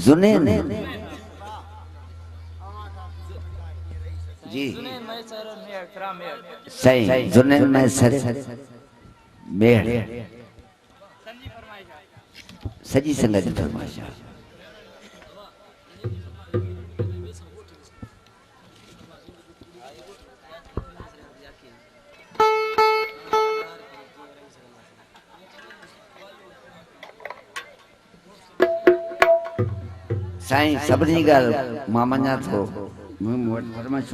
जुनैन जी सही जुनैन में सर मेहर सजी संगत फरमाइश साईं सभिनी ॻाल्हि मां मञा थो मूं वटि फरमाइश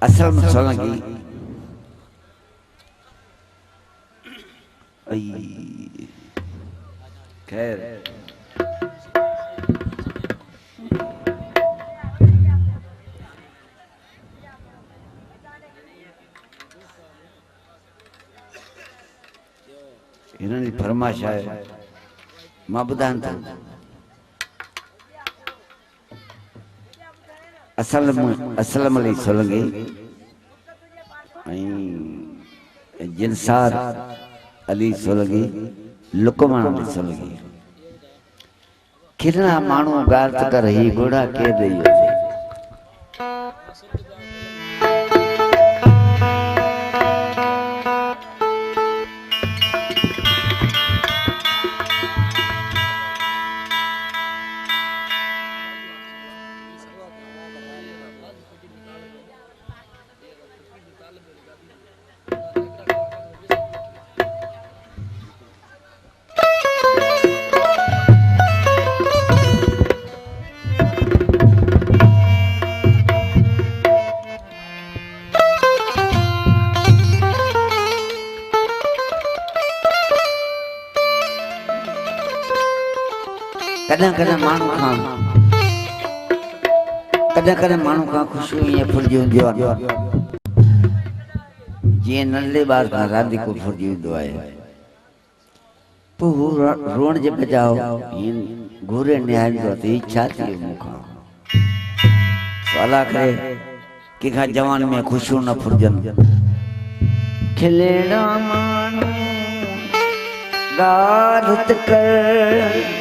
असल में सोलंकी खैर इन्होंने फरमाइश है मां ॿुधायां थो असलम अली सोलंकी जिनसार अली सोलंकी लुकमान अली सोलंकी खिलना माण्हू ॻाल्हि त कर ही घोड़ा केर ॾेई वञे कॾहिं माण्हू खां ख़ुशियूं ईअं फुलिजी हूंदियूं आहिनि जीअं नंढे ॿार खां रांदीको फुलिजी हूंदो आहे पोइ हू रोअण जे बजाउ घूरे निहारींदो आहे त हीउ छा थी वियो मूंखां अलाह करे कंहिंखां जवान में ख़ुशियूं न फुलिजनि खिलणा माण्हू ॻाल्हि त कर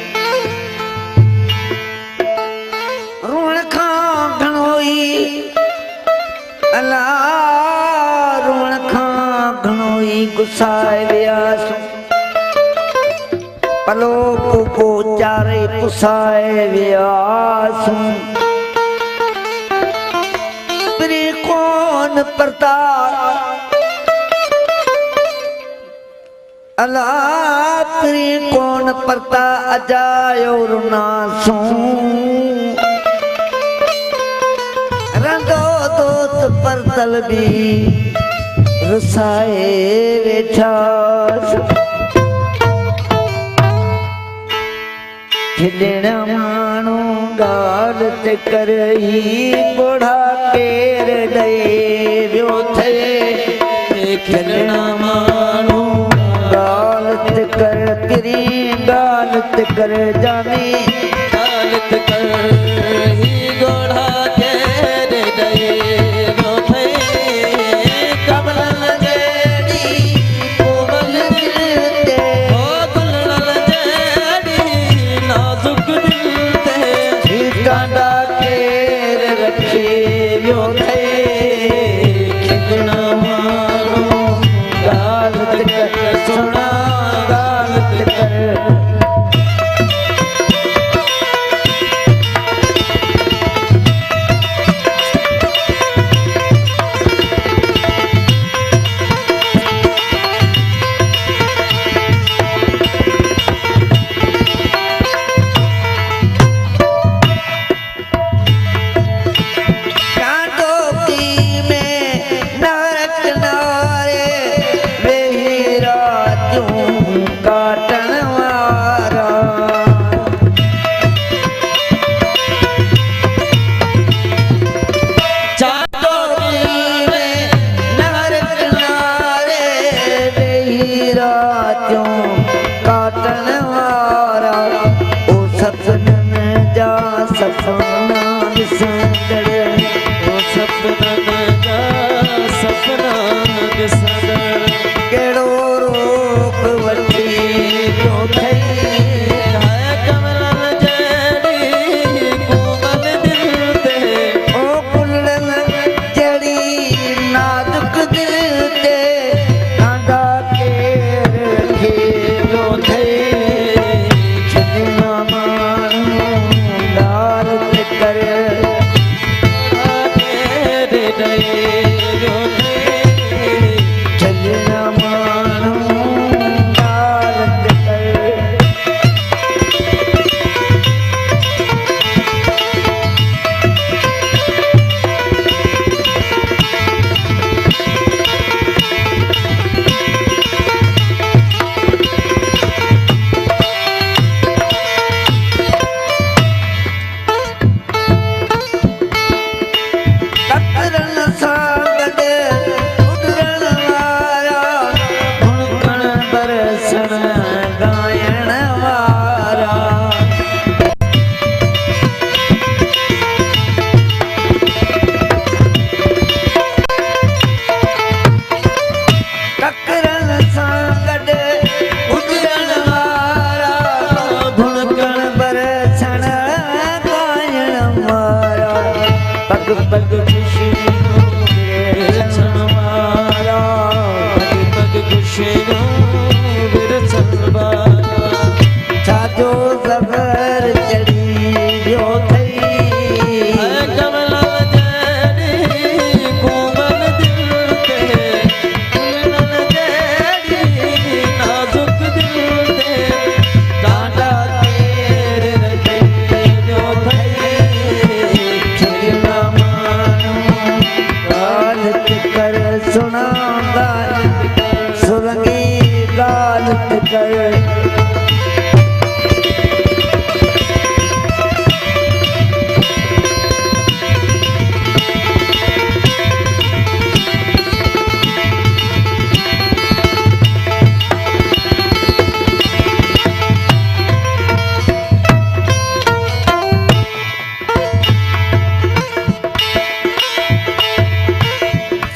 रोण खां घणो ई गुसाए वियास पलो को चारे पुसाए वियास प्री कोन परता अला प्री कोन परता अजायो रुनासूं पर तलबी रसाए वेठास खिलण माण्हू ॻाल्हि ते कर ही घोड़ा केर ॾे वियो थे खिलण माण्हू ॻाल्हि ते कर किरी ॻाल्हि ते कर जानी ॻाल्हि ते कर ही घोड़ा केर ॾे ॾिसंदड़ ओ सपननि जा सपना ॾिसंदड़ कहिड़ो रूप वठी पियो थई है कमलनि जहिड़ी कोमल दिल ते ओ कुलनि जहिड़ी नाज़ुक दिल ते कांधा केर रखे पियो थई छॾिया माण्हू लालच करे छॾिया माण्हू लालच करे तकरनि सां गॾु उॾण वारा भुणकण बरसण ॻाइण वारा तकरनि सां गॾु उॾण वारा भुणकण बरसण ॻाइण वारा पग पग खुशियों विरसण वारा पग पग खुशियों विरसण वारा छाजो ज़बर चढ़ी वियो थई कमलनि जहिड़ी कोमल दिल ते कुलनि जहिड़ी नाज़ुक दिल ते कांधा केर रखे पियो थई छॾिया गालत कर सुना सुरंगी गालत कर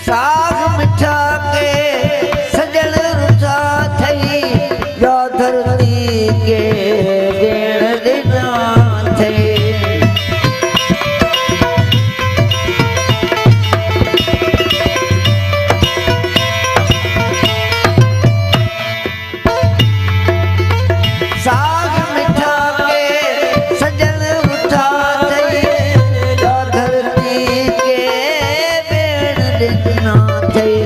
साग मिठा के सजण रुझा थई या धरती के ॾिण ॾिना थई साग मिठा के सजण रुझा थई या धरती के ॾिना थई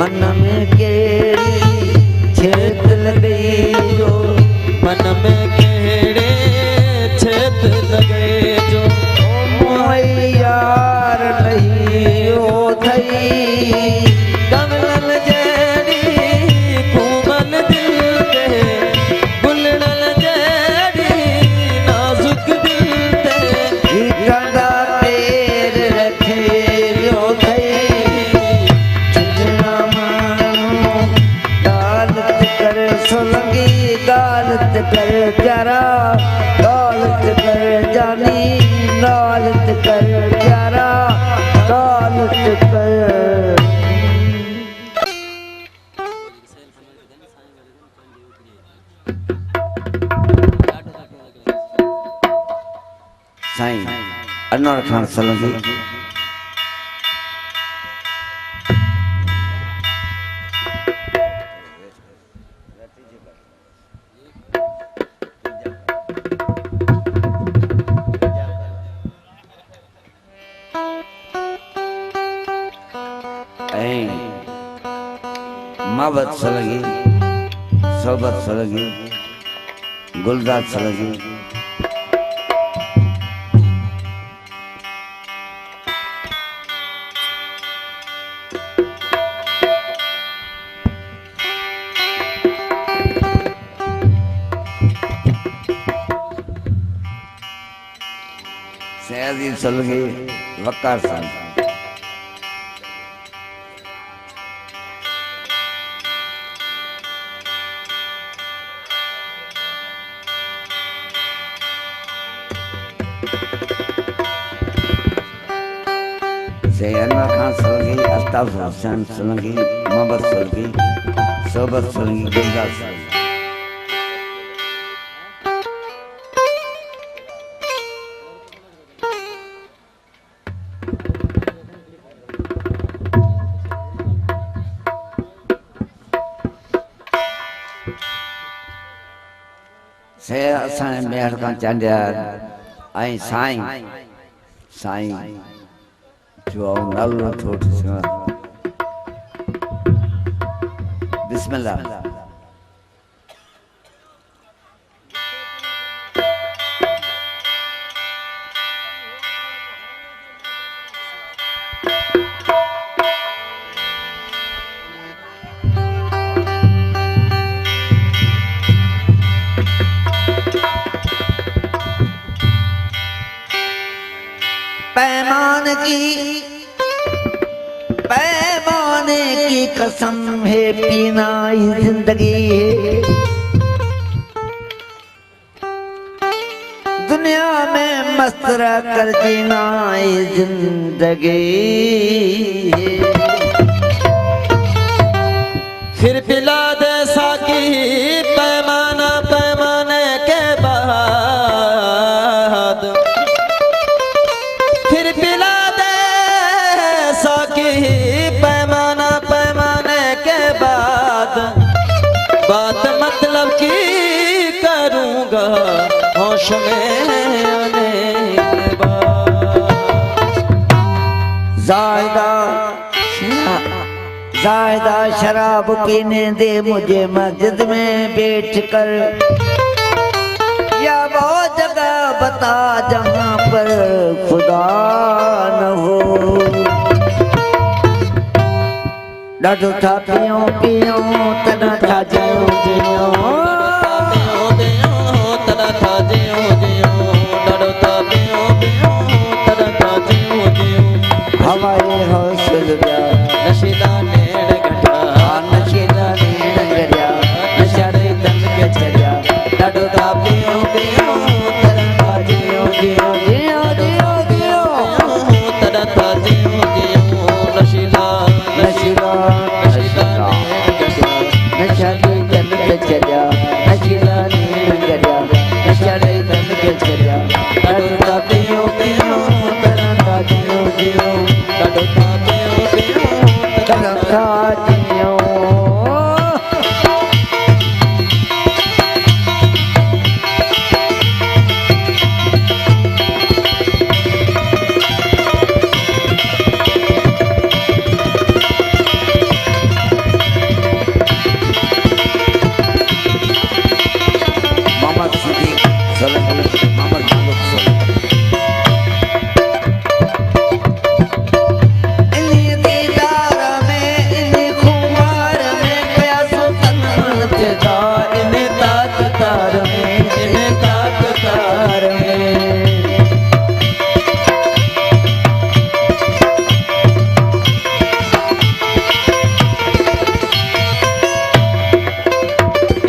मन में कहिड़ी छेत लॻई जो मन में कहिड़े छेत लॻई जो मोई यार लहियो थई कमलनि जहिड़ी कोमल दिल ते गुलड़नि जहिड़ी नाज़ुक दिल ते कांधा केर रखे पियो थई छॾिया माण्हू गालत कर सुलंगी गालत कर प्यारा गालत कर जानी गालत कर प्यारा गालत कर साईं अनवर खान सलंगी मावत सलगी सोबत सलगी गुलदार सलगी सयाजी सलगी वकार सन से अनवर खान सलगी अस्ताफुर हुसैन सलगी मोहम्मद सलगी सोबत सलगी गुलजार सलगी से असां मेहर खां चांडिया ऐं साईं जो नालो ठोठ बिस्मिल्लाह पैमाने की कसम है पीना ही जिंदगी है दुनिया में मस्त कर जीना ही जिंदगी है फिर पिला दे साकी पैमाना पैमाने के बाद फिर पिला दे साकी पैमाना पैमाने के बाद बात मतलब की करूँगा होश में आने के बाद ज़ायदा शराब पीने दे मुझे मस्जिद में बैठ कर या वो जगह बता जहाँ पर खुदा न हो डाढो था पियो पियो तना था जियो जियो तना था जियो जियो डाढो था पियो पियो तना था जियो जियो हवाए हौसल जा नशीला नेड़ घटा नशीला नेड़ गया नशारे तन के चढ़िया डाढो था पियो पियो तना था जियो जियो जियो जियो जियो तना था जियो जियो नशीला नशीला नशीला नशारे तन के चढ़िया नशीला नेड़ गया नशारे तन के चढ़िया डाढो था पियो पियो तना था जियो जियो डाढो था पियो पियो तना था जियो मोहम्मद सिद्दीक सलगी मोहम्मद मालूक सलगी इन्हीं दीदार में इन्हीं खुमार में प्यासो तन्हान फिदा इन्हीं ताकतार में इन्हीं ताकतार में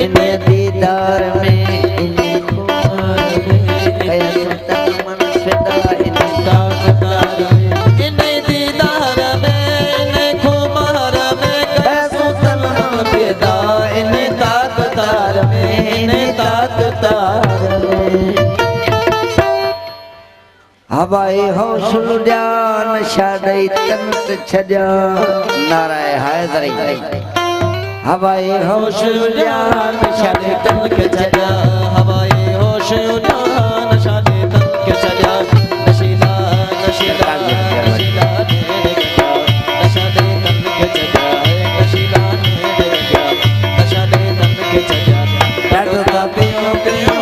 इन्हीं दीदार में इन्हीं खुमार में प्यासो तन्हान फिदा इन्हीं ताकतार में इन्हीं दीदार में इन्हीं खुमार में प्यासो तन्हान फिदा इन्हीं ताकतार में इन्हीं ताकतार में हवाए हौसल जा नशा दई तन छजा नाराए हैदरी हवाए हौसल जा नशा दई तन के छजा हवाए होश उड़ान नशाले तन के चढ़िया नशीला नशीला नशीला नेड़ गया नशाले तन के चढ़िया नशीला नेड़ गया नशाले तन के चढ़िया डाढो का पियो पियो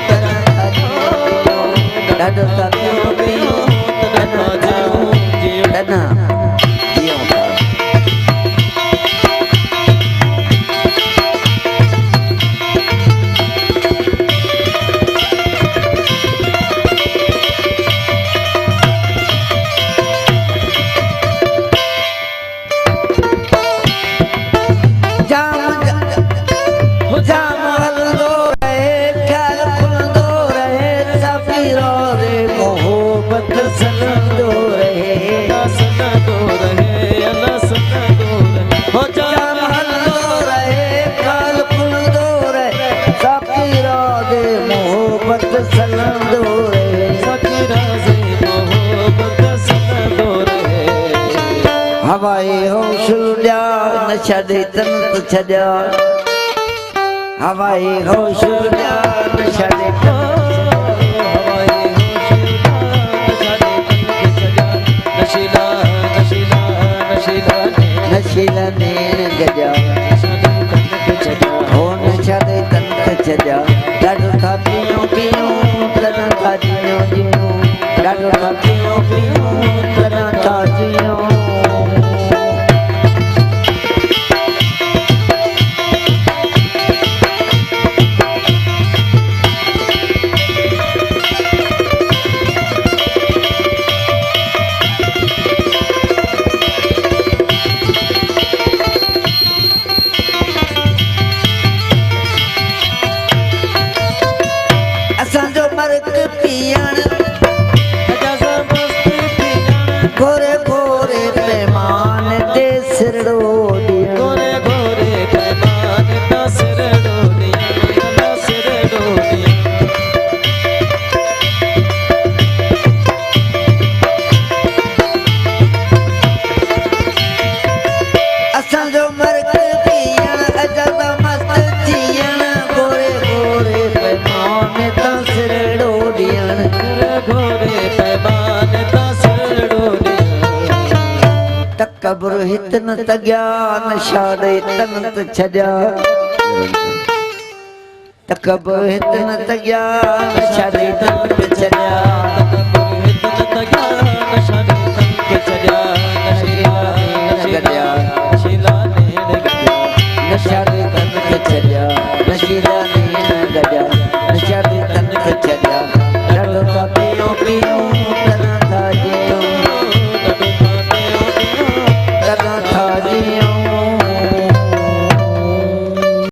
तना था जियो डाढो का पियो पियो तना जियो तना जियो जाम हलंदो रहे ख्याल खुलंदो रहे सफ़ीरो रे मोहब्बत सलंदो रहे हवाए होश उड़िया न छॾे तन त छॾिया हवाए होश उड़िया न छॾे हवाए होश उड़िया न छॾे तन खे छॾिया नशीला नशीला नशीला नशीला नैन गजा हो न छॾे तन खे छॾिया ॾाढो था पियूं पियूं तन था जियूं जियूं ॾाढो था पियूं पियूं तन था जियूं गोरे गोरे पैमान ते सिरड़ो गोरे गोरे पैमान ते सिरड़ो असांजो मर्द पियण अजब मस्त थियण गोरे गोरे पैमान ते सिरड़ो ॾियण गोरे पैमान ते सिरड़ो तकबर हित न तॻिया न छाड़े तन त छॾिया तकबर हित न तॻिया न छाड़े तन त छॾिया तकबर हित न तॻिया न छाड़े तन खे छॾिया नशीला नशीला नशीला न छाड़े तन खे छॾिया नशीला